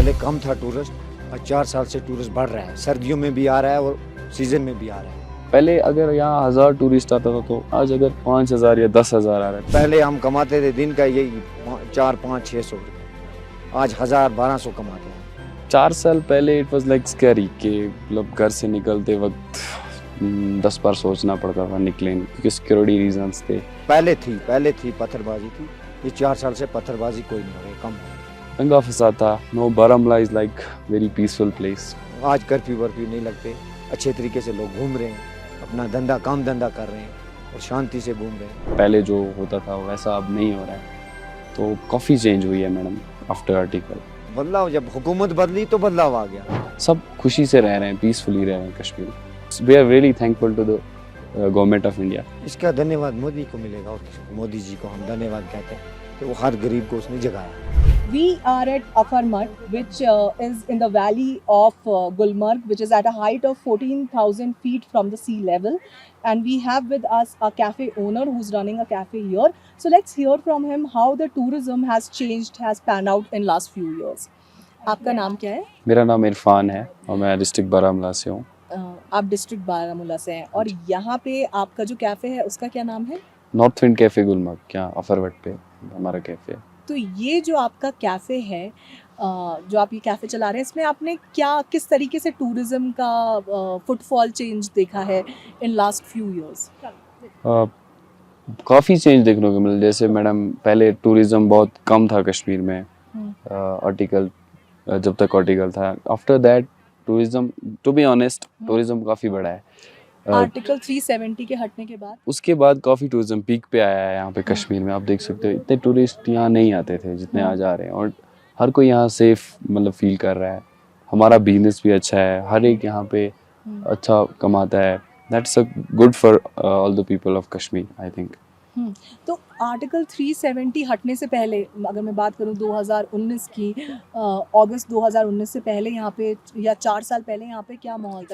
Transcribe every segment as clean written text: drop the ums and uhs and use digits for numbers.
पहले कम था टूरिस्ट और 4 साल से टूरिस्ट बढ़ रहा है, सर्दियों में भी आ रहा है और सीजन में भी आ रहा है। पहले अगर यहाँ 1000 टूरिस्ट आता था तो आज अगर 5000 या 10,000 आ रहे हैं। पहले हम कमाते थे दिन का यही 4, 5, 600 रुपये, आज 1000-1200 कमाते हैं। 4 साल पहले इट वाज लाइक स्कैरी कि मतलब घर से निकलते वक्त 10 बार सोचना पड़ता था निकलें, क्योंकि सिक्योरिटी रीजंस थे। पहले थी पत्थरबाजी थी, ये 4 साल से पत्थरबाजी कोई नहीं हो रही, कम हो रही। दंगा फसाद था। No, Baramulla is like very peaceful place. आज कर्फ्यू वर्फ्यू नहीं लगते, अच्छे तरीके से लोग घूम रहे हैं, अपना काम धंधा कर रहे हैं और शांति से घूम रहे हैं। पहले जो होता था वैसा अब नहीं हो रहा है, तो काफ़ी चेंज हुई है मैडम आफ्टर आर्टिकल। बदलाव, जब हुकूमत बदली तो बदलाव आ गया। सब खुशी से रह रहे हैं, पीसफुली रह रहे हैं कश्मीर में। We are really thankful to the government of India. इसका धन्यवाद मोदी को मिलेगा और मोदी जी को हम धन्यवाद कहते हैं कि वो हर गरीब को उसने जगाया। We are at Afarmat, which is in the valley of Gulmarg, which is at a height of 14,000 feet from the sea level. And we have with us a cafe owner who's running a cafe here. So let's hear from him how the tourism has changed, has panned out in last few years. आपका नाम क्या है? मेरा नाम इरफान है और मैं district Baramulla से हूँ। आप डिस्ट्रिक्ट बारामूला से हैं और यहाँ पे आपका जो कैफे है उसका क्या नाम है? नॉर्थ विंड कैफे गुलमर्ग, क्या अफरवट पे हमारा कैफे है। तो ये जो आपका कैफ़े है, जो आप ये कैफ़े चला रहे हैं, इसमें आपने किस तरीके से टूरिज़्म का फुटफॉल चेंज देखा है इन लास्ट फ्यू इयर्स? काफ़ी चेंज देखने को मिला। जैसे मैडम पहले टूरिज़्म बहुत कम था कश्मीर में, आर्टिकल जब तक आर्टिकल था। After that tourism, to be honest, tourism काफ़ी बढ़ा है। आर्टिकल 370 के हटने के बाद उसके बाद काफ़ी टूरिज़्म पीक पे आया है यहाँ पे कश्मीर में। आप देख सकते हो इतने टूरिस्ट यहाँ नहीं आते थे जितने आज आ रहे हैं, और हर कोई यहाँ सेफ मतलब फील कर रहा है। हमारा बिजनेस भी अच्छा है, हर एक यहाँ पे अच्छा कमाता है। That's a good for all the people of Kashmir, I think. तो आर्टिकल 370 हटने से पहले, अगर मैं बात करूं 2019 की, अगस्त 2019 से पहले यहाँ पे, या 4 साल पहले यहाँ पे क्या माहौल था?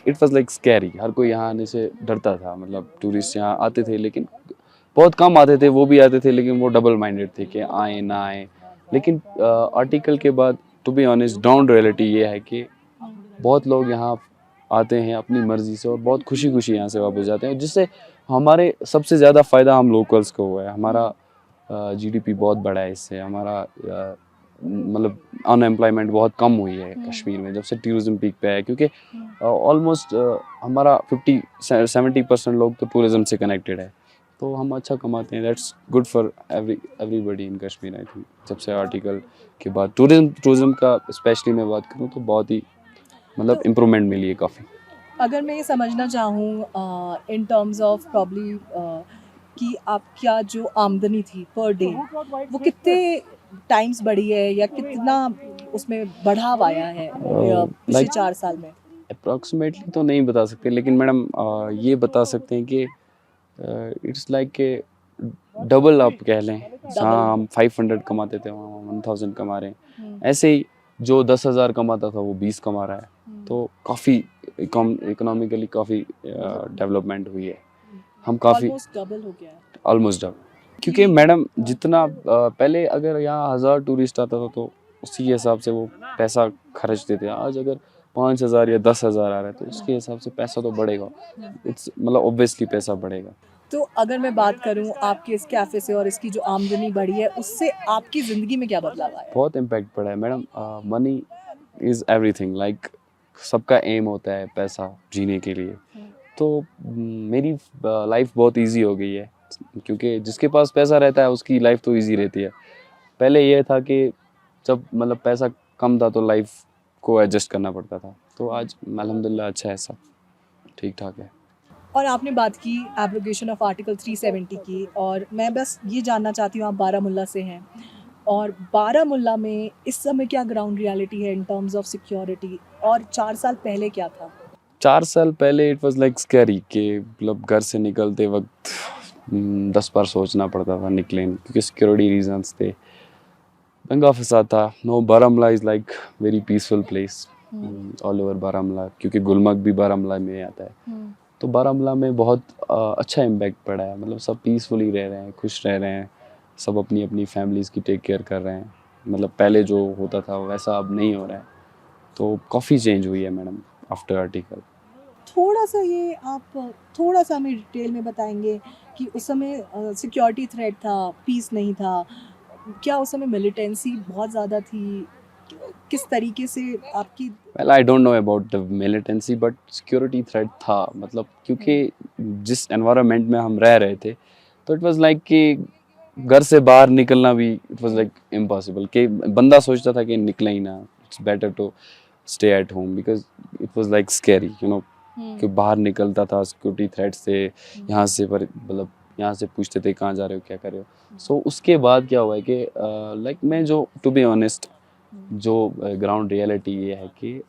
It was like scary. हर कोई यहाँ आने से डरता था। मतलब टूरिस्ट यहाँ आते थे लेकिन बहुत कम आते थे, वो भी आते थे लेकिन वो डबल माइंडेड थे कि आए ना आए। लेकिन आर्टिकल के बाद to be honest ground reality ये है कि बहुत लोग यहाँ आते हैं अपनी मर्जी से और बहुत खुशी खुशी यहाँ से वापस जाते हैं, जिससे हमारे सबसे ज़्यादा फ़ायदा हम लोकल्स को हुआ है। हमारा जीडीपी बहुत बड़ा है इससे। हमारा मतलब अनएम्प्लॉयमेंट बहुत कम हुई है कश्मीर में जब से टूरिज़्म पीक पे है, क्योंकि ऑलमोस्ट हमारा 50-70% लोग तो टूरिज़्म से कनेक्टेड है, तो हम अच्छा कमाते हैं। That's good for everybody in Kashmir, I think. जब से आर्टिकल के बाद टूरिज़्म का स्पेशली मैं बात करूँ तो बहुत ही मतलब इम्प्रूवमेंट मिली है काफ़ी। अगर मैं ये समझना चाहूँ इन टर्म्स ऑफ प्रॉब्ली कि आपका जो आमदनी थी पर डे, वो कितने टाइम्स बढ़ी है या कितना उसमें बढ़ाव आया है पिछले 4 साल में? अप्रॉक्सीमेटली तो नहीं बता सकते, लेकिन मैडम ये बता सकते हैं कि इट्स लाइक के डबल आप कह लें। हाँ, हम 500 कमाते थे, वहाँ 1000 कमा रहे हैं। ऐसे ही जो 10,000 कमाता था वो 20 कमा रहा है, तो काफ़ी इकोनॉमिकली काफ़ी डेवलपमेंट हुई है। हम काफ़ी डबल हो गया है, ऑलमोस्ट डबल। क्योंकि मैडम जितना पहले अगर यहाँ 1000 टूरिस्ट आता था तो उसी हिसाब से वो पैसा खर्चते थे। आज अगर 5000 या 10,000 आ रहा है तो उसके हिसाब से पैसा तो बढ़ेगा। इट्स मतलब ऑब्वियसली पैसा बढ़ेगा। तो अगर मैं बात करूं आपके इस कैफ़े से और इसकी जो आमदनी बढ़ी है, उससे आपकी ज़िंदगी में क्या बदलाव आया? बहुत इम्पैक्ट पड़ा है madam. Money is everything. Like सबका एम होता है पैसा जीने के लिए, तो मेरी लाइफ बहुत इजी हो गई है, क्योंकि जिसके पास पैसा रहता है उसकी लाइफ तो इजी रहती है। पहले ये था कि जब मतलब पैसा कम था तो लाइफ को एडजस्ट करना पड़ता था, तो आज अल्हम्दुलिल्लाह अच्छा है, सब ठीक ठाक है। और आपने बात की एब्रोगेशन ऑफ आर्टिकल 370 की, और मैं बस ये जानना चाहती हूँ, आप बारामूला से हैं और बारामूला में इस समय क्या ग्राउंड रियलिटी है इन टर्म्स ऑफ सिक्योरिटी, और 4 साल पहले क्या था? 4 साल पहले इट वाज लाइक स्कैरी कि मतलब घर से निकलते वक्त 10 बार सोचना पड़ता था निकलें, क्योंकि सिक्योरिटी रीजंस थे। दंगा फसाद था। No, Baramulla is like very peaceful place all over Baramulla, क्योंकि गुलमर्ग भी बारामूला में आता है। तो बारामूला में बहुत अच्छा इम्पैक्ट पड़ा है। मतलब सब पीसफुली रह रहे हैं, खुश रह रहे हैं, सब अपनी अपनी फैमिलीज़ की टेक केयर कर रहे हैं। मतलब पहले जो होता था वैसा अब नहीं हो रहा है, तो काफ़ी चेंज हुई है मैडम आफ्टर आर्टिकल। थोड़ा सा ये आप थोड़ा सा हमें डिटेल में बताएंगे कि उस समय सिक्योरिटी थ्रेट था, पीस नहीं था, क्या उस समय मिलिटेंसी बहुत ज़्यादा थी, किस तरीके से आपकी well I don't know about the militancy but security threat था, मतलब क्योंकि जिस एनवायरनमेंट में हम रह रहे थे तो इट वाज लाइक कि घर से बाहर निकलना भी इट वाज लाइक इम्पॉसिबल, कि बंदा सोचता था कि निकले ही ना, it's better to stay at home because it was like scary you know, कि बाहर निकलता था सिक्योरिटी थ्रेट से, यहाँ से पर मतलब यहाँ से पूछते थे कहाँ जा रहे हो क्या कर रहे हो। सो उसके बाद क्या हुआ है कि लाइक मैं जो टू बी ऑनेस्ट जो ग्राउंड रियलिटी ये है कि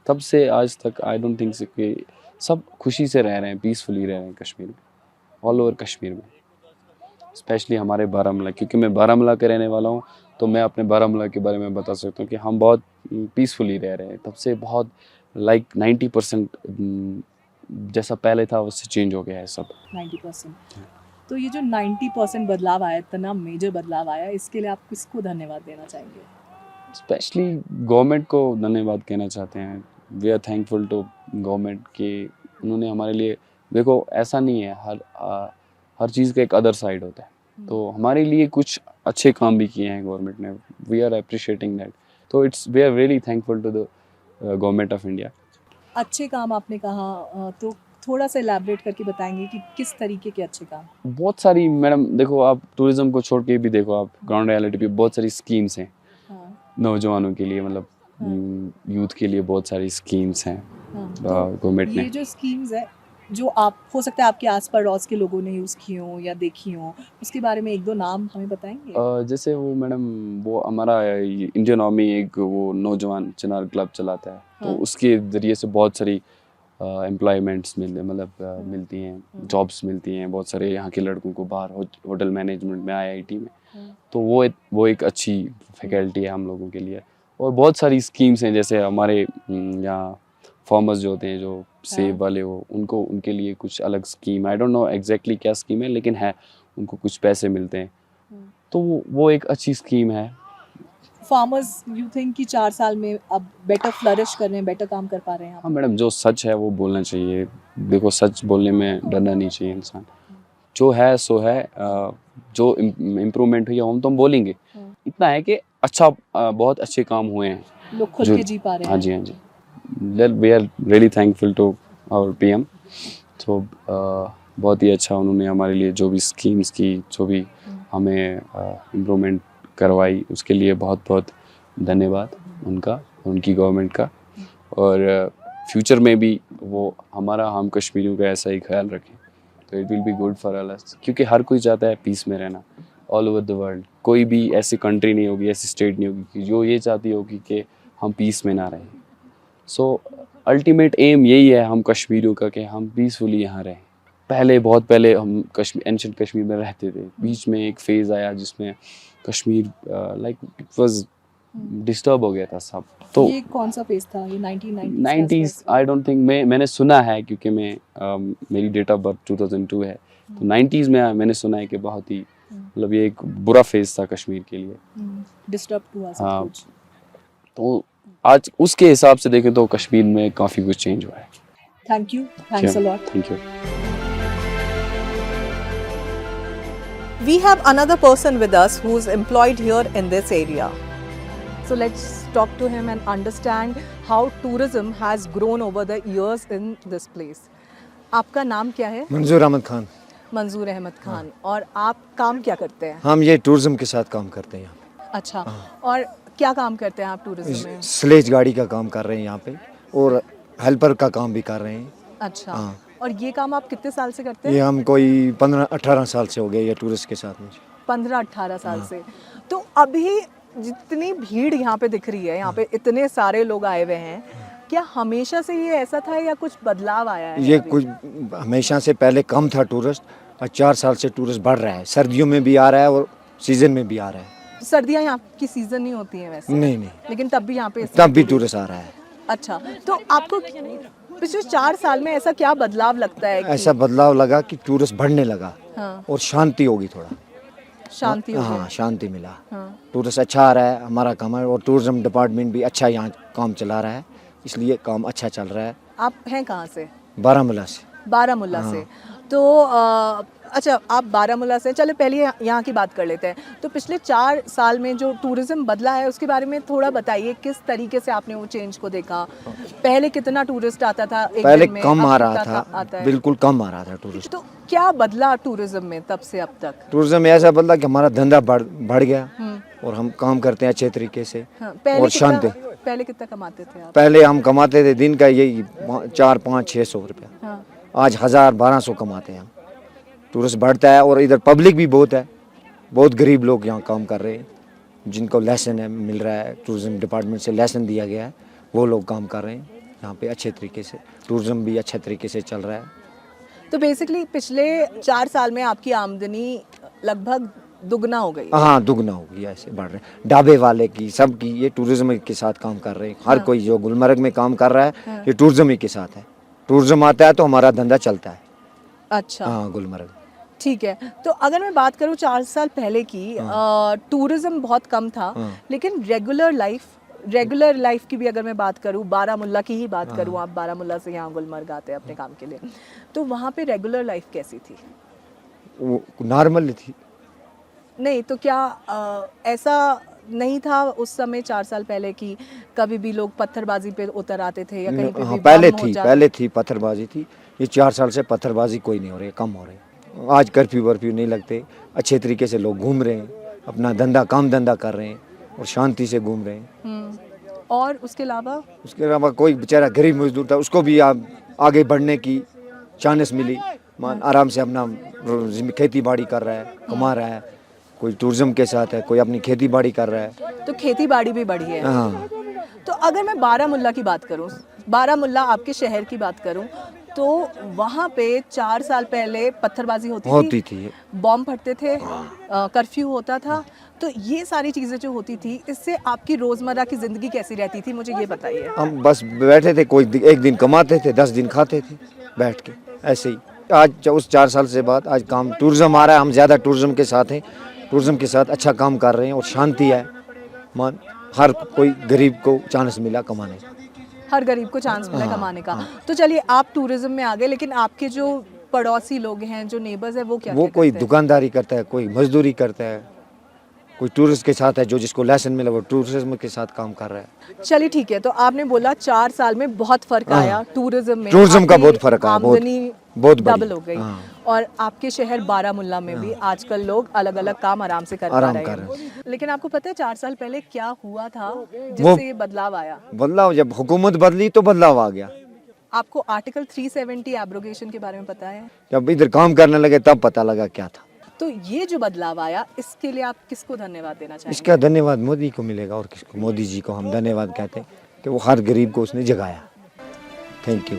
तब से आज तक आई डोंट थिंक कि सब खुशी से रह रहे हैं, पीसफुली रह रहे हैं कश्मीर में, ऑल ओवर कश्मीर में, स्पेशली हमारे बारामूला, क्योंकि मैं बारामूला का रहने वाला हूँ तो मैं अपने बारामूला के बारे में बता सकता हूँ कि हम बहुत पीसफुली रह रहे हैं तब से, बहुत लाइक 90% जैसा पहले था उससे चेंज हो गया है सब। 90%। तो ये जो 90% बदलाव आया, इतना मेजर बदलाव आया, इसके लिए आप किसको धन्यवाद देना चाहेंगे? स्पेशली गवर्नमेंट को धन्यवाद कहना चाहते हैं। We are thankful to government कि उन्होंने हमारे लिए, देखो ऐसा नहीं है, हर चीज़ का एक अदर साइड होता है, तो हमारे लिए कुछ अच्छे काम भी किए हैं गवर्नमेंट ने, वी आर अप्रिशिएटिंग दैट, तो it's we are really thankful to the government of India. अच्छे काम आपने कहा, तो थोड़ा सा इलैबोरेट करके बताएंगे कि किस तरीके के अच्छे काम? बहुत सारी मैडम, देखो आप टूरिज्म को छोड़ के भी देखो, आप ग्राउंड रियलिटी पे बहुत सारी स्कीम्स हैं हाँ, नौजवानों के लिए, मतलब यूथ के लिए बहुत सारी स्कीम्स हैं हाँ। गवर्नमेंट ये ने। जो स्कीम्स है, जो आप हो सकता है आपके आस पड़ोस के लोगों ने यूज़ की हों या देखी हों, उसके बारे में एक दो नाम हमें बताएंगे? जैसे वो मैडम, वो हमारा इंडियन आर्मी एक वो नौजवान चिनार क्लब चलाता है, तो हाँ। उसके ज़रिए से बहुत सारी एम्प्लॉयमेंट्स मिलती हैं, जॉब्स मिलती हैं बहुत सारे यहाँ के लड़कों को बाहर होटल मैनेजमेंट में, आईआईटी में, तो वो एक अच्छी फैकल्टी है हम लोगों के लिए। और बहुत सारी स्कीम्स हैं, जैसे हमारे यहाँ फार्मर्स जो होते हैं, जो सेब वाले हो, उनको उनके लिए कुछ अलग scheme, I don't know exactly क्या स्कीम है, लेकिन है, उनको कुछ पैसे मिलते हैं, तो वो एक अच्छी स्कीम है। फार्मर्स यू थिंक कि 4 साल में अब बेटर फ्लरिश कर रहे हैं, बेटर काम कर पा रहे हैं? हाँ मैडम, जो सच है वो बोलना चाहिए, देखो सच बोलने में डरना नहीं चाहिए इंसान, जो है सो है, जो इम्प्रूवमेंट हुई है हम तो हम बोलेंगे, इतना है कि अच्छा, बहुत अच्छे काम हुए हैं, लोग खुल जो- के जी पा रहे हैं। हाँ जी, हाँ जी, we are really thankful to our PM, तो बहुत ही अच्छा उन्होंने हमारे लिए जो भी स्कीम्स की, जो भी हमें इम्प्रूवमेंट करवाई, उसके लिए बहुत बहुत धन्यवाद उनका, उनकी गवर्नमेंट का, और फ्यूचर में भी वो हमारा, हम कश्मीरियों का ऐसा ही ख्याल रखें, तो it will be good for us, क्योंकि हर कोई चाहता है पीस में रहना ऑल ओवर द वर्ल्ड, कोई भी ऐसी कंट्री नहीं होगी, ऐसी स्टेट नहीं होगी कि जो ये चाहती होगी कि हम पीस में ना रहें। सो अल्टीमेट एम यही है हम कश्मीरियों का कि हम पीसफुली यहाँ रहें। बहुत पहले हम एंशिएंट कश्मीर में रहते थे, बीच में एक फेज़ आया जिसमें Kashmir like it was disturb हो गया था सब, तो ये कौन सा फेज था? ये 1990s 90s I don't think, मैंने सुना है क्योंकि मैं मेरी डेट ऑफ बर्थ 2002 है, तो 90s में मैंने सुना है कि बहुत ही, मतलब ये एक बुरा फेज़ था कश्मीर के लिए, डिस्टर्ब हुआ सब हाँ। कुछ। तो आज उसके हिसाब से देखें तो कश्मीर में काफ़ी कुछ चेंज हुआ है। Thank you, thanks a lot. Thank you. We have another person with us who is employed here in this area. So let's talk to him and understand how tourism has grown over the years in this place. आपका नाम क्या है? मंजूर अहमद खान। मंजूर अहमद खान। और आप काम क्या करते हैं? हम ये टूरिज्म के साथ काम करते हैं यहाँ पे। अच्छा, और क्या काम करते हैं आप टूरिज्म में? स्लेज गाड़ी का काम कर रहे हैं यहाँ पे, और हेल्पर का काम भी कर रहे हैं। अच्छा, हाँ। और ये काम आप कितने साल से करते ये हैं? हम कोई 15-18 साल से हो गए ये टूरिस्ट के साथ मुझे। 15-18 साल से। तो अभी जितनी भीड़ यहाँ पे दिख रही है, यहाँ पे इतने सारे लोग आए हुए हैं, क्या हमेशा से ये ऐसा था या कुछ बदलाव आया है? ये अभी? कुछ हमेशा से पहले कम था टूरिस्ट, और 4 साल से टूरिस्ट बढ़ रहा है, सर्दियों में भी आ रहा है और सीजन में भी आ रहा है। सर्दियाँ यहाँ की सीजन नहीं होती हैं वैसे? नहीं, लेकिन तब भी यहाँ पे तब भी टूरिस्ट आ रहा है। अच्छा, तो आपको पिछले 4 साल में ऐसा क्या बदलाव लगता है कि ऐसा बदलाव लगा कि टूरिस्ट बढ़ने लगा, हाँ, और शांति होगी थोड़ा। शांति हो हाँ गई। शांति मिला। हाँ। टूरिस्ट अच्छा आ रहा है, हमारा काम है, और टूरिज्म डिपार्टमेंट भी अच्छा यहाँ काम चला रहा है, इसलिए काम अच्छा चल रहा है। आप हैं कहाँ से? बारामूला से। बारामूला हाँ। से। तो अच्छा, आप बारामूला से, चलो पहले यहाँ की बात कर लेते हैं। तो पिछले 4 साल में जो टूरिज्म बदला है उसके बारे में थोड़ा बताइए, किस तरीके से आपने वो चेंज को देखा? पहले कितना टूरिस्ट आता था एक पहले दिन में, कम अब आ रहा कितना आता था, है? बिल्कुल कम आ रहा था टूरिस्ट। तो क्या बदला टूरिज्म में तब से अब तक? टूरिज्म ऐसा बदला कि हमारा धंधा बढ़ गया, हम्म। और हम काम करते हैं अच्छे तरीके से, हाँ, और शांति। पहले कितना कमाते थे आप? पहले हम कमाते थे दिन का यही 4, 5, 600 रुपया, हाँ। आज 1000, 1200 कमाते हैं हम। टूरिस्ट बढ़ता है, और इधर पब्लिक भी बहुत है, बहुत गरीब लोग यहाँ काम कर रहे हैं, जिनको लाइसेंस है मिल रहा है, टूरिज्म डिपार्टमेंट से लाइसेंस दिया गया है, वो लोग काम कर रहे हैं यहाँ पे अच्छे तरीके से। टूरिज्म भी अच्छे तरीके से चल रहा है। तो बेसिकली पिछले 4 साल में आपकी आमदनी लगभग दुगना हो गई। हाँ, दुगना हो गया, ऐसे बढ़ रहे हैं। ढाबे वाले की, सबकी, ये टूरिज्म के साथ काम कर रहे हैं। हर कोई जो गुलमर्ग में काम कर रहा है, ये टूरिज्म ही के साथ है। टूरिज्म आता है तो हमारा धंधा चलता है। अच्छा, हाँ, गुलमर्ग। ठीक है। तो अगर मैं बात करूँ 4 साल पहले की, टूरिज्म बहुत कम था, लेकिन रेगुलर लाइफ की भी अगर मैं बात करूँ, बारामूला की ही बात करूँ, आप बारामूला से यहाँ गुलमर्ग आते हैं अपने काम के लिए, तो वहाँ पे रेगुलर लाइफ कैसी थी? वो नॉर्मल थी। नहीं तो क्या ऐसा नहीं था उस समय 4 साल पहले की कभी भी लोग पत्थरबाजी पे उतर आते थे या कहीं पे हाँ, भी पहले थी पत्थरबाजी थी। ये 4 साल से पत्थरबाजी कोई नहीं हो रही है, कम हो रही है। आज कर्फ्यू वर्फ्यू नहीं लगते, अच्छे तरीके से लोग घूम रहे हैं, अपना काम धंधा कर रहे हैं, और शांति से घूम रहे हैं। और उसके अलावा कोई बेचारा गरीब मजदूर था, उसको भी आगे बढ़ने की चांस मिली। आराम से अपना खेती बाड़ी कर रहा है, कमा रहा है। कोई टूरिज्म के साथ है, कोई अपनी खेती बाड़ी कर रहा है। तो खेती बाड़ी भी बढ़ी है। हाँ। तो अगर मैं बारामूला की बात करूं, बारामूला आपके शहर की बात करूं, तो वहाँ पे 4 साल पहले पत्थरबाजी होती थी, बॉम्ब फटते थे, कर्फ्यू होता था। तो ये सारी चीज़ें जो होती थी, इससे आपकी रोज़मर्रा की ज़िंदगी कैसी रहती थी, मुझे ये बताइए। हम बस बैठे थे, कोई एक दिन कमाते थे, 10 दिन खाते थे बैठ के, ऐसे ही। आज उस 4 साल से बाद आज काम टूरिज्म आ रहा है, हम ज़्यादा टूरिज्म के साथ हैं, टूरिज्म के साथ अच्छा काम कर रहे हैं, और शांति है। हर कोई गरीब को चांस मिला कमाने का। हर गरीब को चांस मिला कमाने का। तो चलिए, आप टूरिज्म में आ गए, लेकिन आपके जो पड़ोसी लोग हैं, जो नेबर्स हैं, वो क्या कोई दुकानदारी करता है, कोई मजदूरी करता है, कोई टूरिस्ट के साथ है, जो जिसको लाइसेंस मिला वो टूरिज्म के साथ काम कर रहा है। चलिए ठीक है। तो आपने बोला 4 साल में बहुत फर्क आया टूरिज्म में, टूरिज्म का आपकी बहुत फर्क आया, आमदनी बहुत डबल हो गई। हाँ। और आपके शहर बारामूला में भी आजकल लोग अलग अलग काम आराम से कर पा रहे हैं। लेकिन आपको पता है 4 साल पहले क्या हुआ था जिससे ये बदलाव आया? बदलाव, जब हुकूमत बदली तो बदलाव आ गया। आपको आर्टिकल 370 एब्रोगेशन के बारे में पता है? जब इधर काम करने लगे तब पता लगा क्या था। तो ये जो बदलाव आया, इसके लिए आप किसको धन्यवाद देना चाहेंगे? इसका धन्यवाद मोदी को मिलेगा, और किसको? मोदी जी को हम धन्यवाद कहते हैं कि वो हर गरीब को उसने जगाया। Thank you.